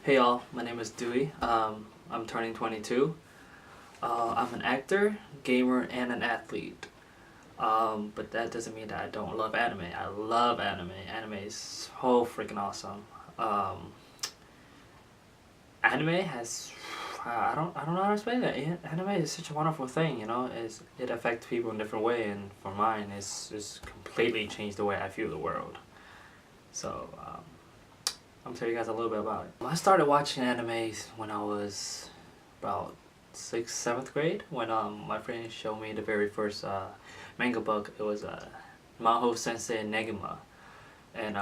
Hey y'all, my name is Dewey. I'm turning 22. I'm an actor, gamer, and an athlete. But that doesn't mean that I don't love anime. I love anime. Anime is so freaking awesome. Um, Anime has I don't know how to explain that. Anime is such a wonderful thing. It affects people in a different way, and for mine, it's completely changed the way I view the world. So. I'm gonna tell you guys a little bit about it. I started watching animes when I was about 6th, 7th grade when my friend showed me the very first manga book. It was Maho Sensei Negima, and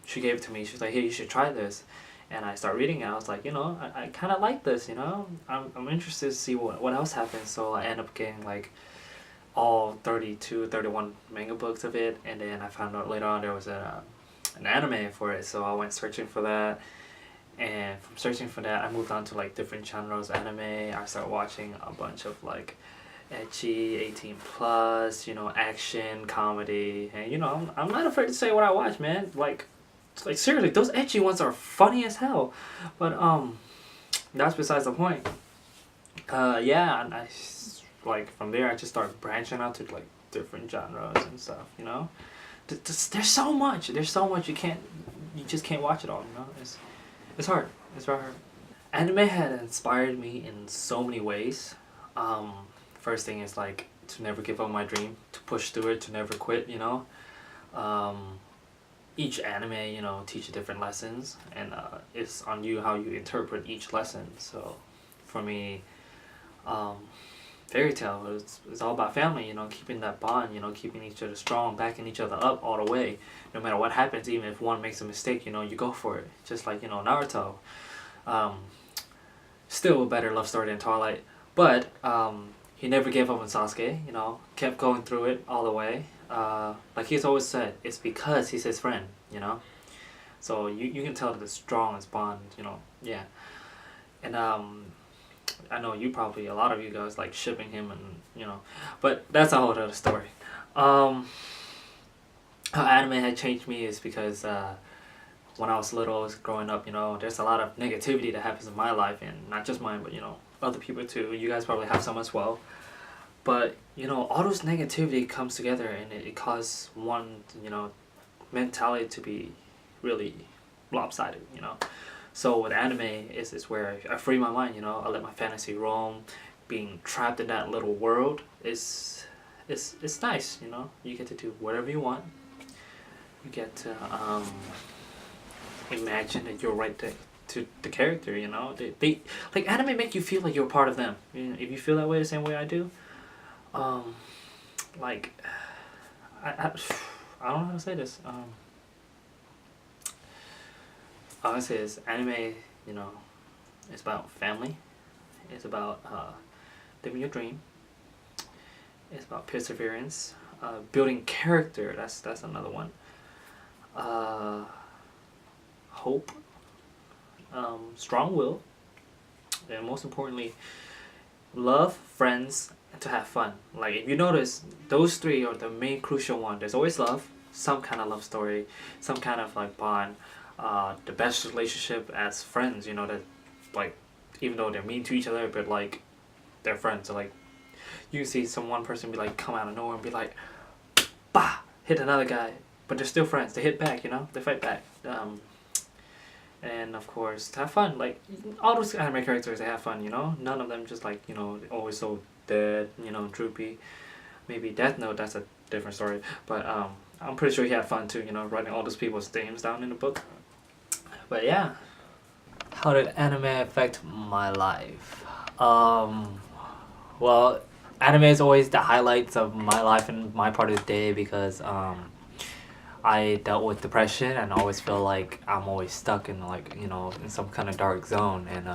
she gave it to me. She was like, "Hey, you should try this." And I started reading it. I was like, I kind of like this. I'm interested to see what else happens. So I ended up getting like all 32, 31 manga books of it, and then I found out later on there was an anime for it, so I went searching for that, and from searching for that I moved on to like different genres anime. I started watching a bunch of like ecchi, 18 plus, action, comedy, and I'm not afraid to say what I watch, man. Like seriously, those ecchi ones are funny as hell, but that's besides the point. Yeah, and like from there I just started branching out to like different genres and stuff, there's so much. You just can't watch it all. It's hard. It's very hard. Anime had inspired me in so many ways. First thing is like to never give up my dream, to push through it, to never quit. Each anime teach different lessons, and it's on you how you interpret each lesson. So, for me, fairy tale it's all about family, keeping that bond, keeping each other strong, backing each other up all the way, no matter what happens. Even if one makes a mistake, you go for it, just like Naruto. Still a better love story than Twilight, but he never gave up on Sasuke, kept going through it all the way. Like he's always said, it's because he's his friend, so you can tell that the strongest bond, yeah. And I know a lot of you guys like shipping him, and but that's a whole other story. How anime had changed me is because when I was little, growing up, there's a lot of negativity that happens in my life, and not just mine, but other people too. You guys probably have some as well. But all those negativity comes together, and it causes one mentality to be really lopsided. So with anime is where I free my mind, I let my fantasy roam. Being trapped in that little world is nice, You get to do whatever you want. You get to imagine that you're right there to the character, They like anime make you feel like you're part of them. If you feel that way the same way I do, like I don't know how to say this. All I say is anime, it's about family. It's about living your dream. It's about perseverance, building character. That's another one. Hope, strong will, and most importantly, love, friends, and to have fun. Like if you notice, those three are the main crucial one. There's always love, some kind of love story, some kind of like bond. The best relationship as friends, that like even though they're mean to each other, but like they're friends. So like you see one person be like come out of nowhere and be like, bah, hit another guy, but they're still friends. They hit back, they fight back. And of course to have fun. Like all those anime characters, they have fun. None of them just like always so dead, droopy. Maybe Death Note, that's a different story, but I'm pretty sure he had fun too. Writing all those people's names down in the book. But yeah, how did anime affect my life? Well, anime is always the highlights of my life and my part of the day because I dealt with depression and always feel like I'm always stuck in like in some kind of dark zone. And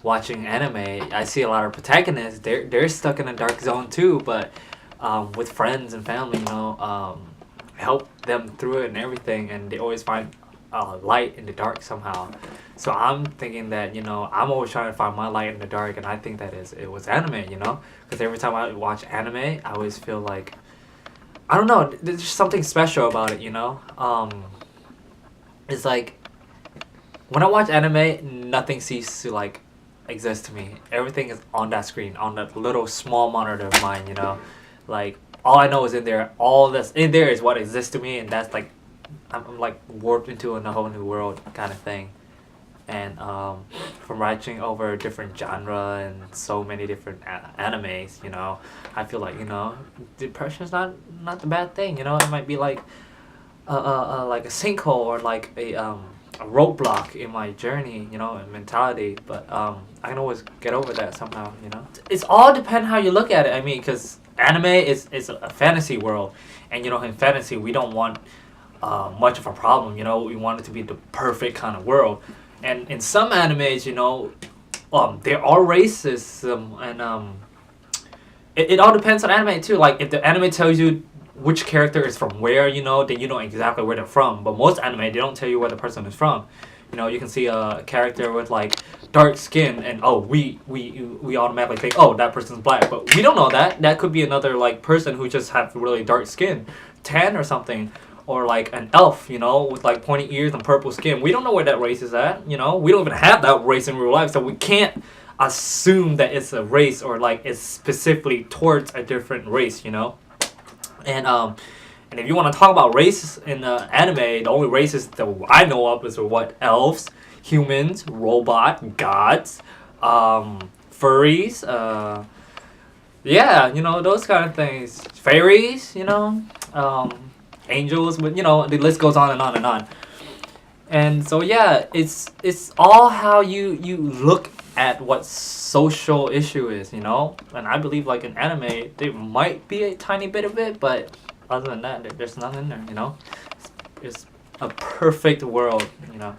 watching anime, I see a lot of protagonists. They're stuck in a dark zone too, but with friends and family, help them through it and everything, and they always find light in the dark somehow. So I'm thinking that I'm always trying to find my light in the dark, and I think that it was anime, because every time I watch anime, I always feel like I don't know, there's something special about it, It's like when I watch anime, nothing ceases to like exist to me. Everything is on that screen, on that little small monitor of mine. You know, like all I know is in there. All that's in there is what exists to me, and that's like I'm like warped into a whole new world kind of thing. And from watching over different genre and so many different animes, you know, I feel like, you know, depression's not the bad thing. You know, it might be like a sinkhole or like a roadblock in my journey, you know, and mentality. But I can always get over that somehow, you know. It's all depend how you look at it. I mean, because anime is a fantasy world, and you know, in fantasy we don't want much of a problem. You know, we want it to be the perfect kind of world. And in some animes, you know, there are racism, and it all depends on anime too. Like if the anime tells you which character is from where, you know, then you know exactly where they're from. But most anime, they don't tell you where the person is from. You know, you can see a character with like dark skin, and oh, we automatically think, oh, that person's black, but we don't know that. That could be another like person who just have really dark skin, tan or something. Or like an elf, you know, with like pointy ears and purple skin. We don't know where that race is at, you know. We don't even have that race in real life, so we can't assume that it's a race or like it's specifically towards a different race, you know. And if you want to talk about race in anime, the only races that I know of is what elves, humans, robot, gods, furries, yeah, you know, those kind of things. Fairies, you know. Angels, but you know the list goes on and on and on. And so yeah, it's all how you look at what social issue is, you know. And I believe like in anime there might be a tiny bit of it, but other than that there's nothing there, you know. It's a perfect world, you know.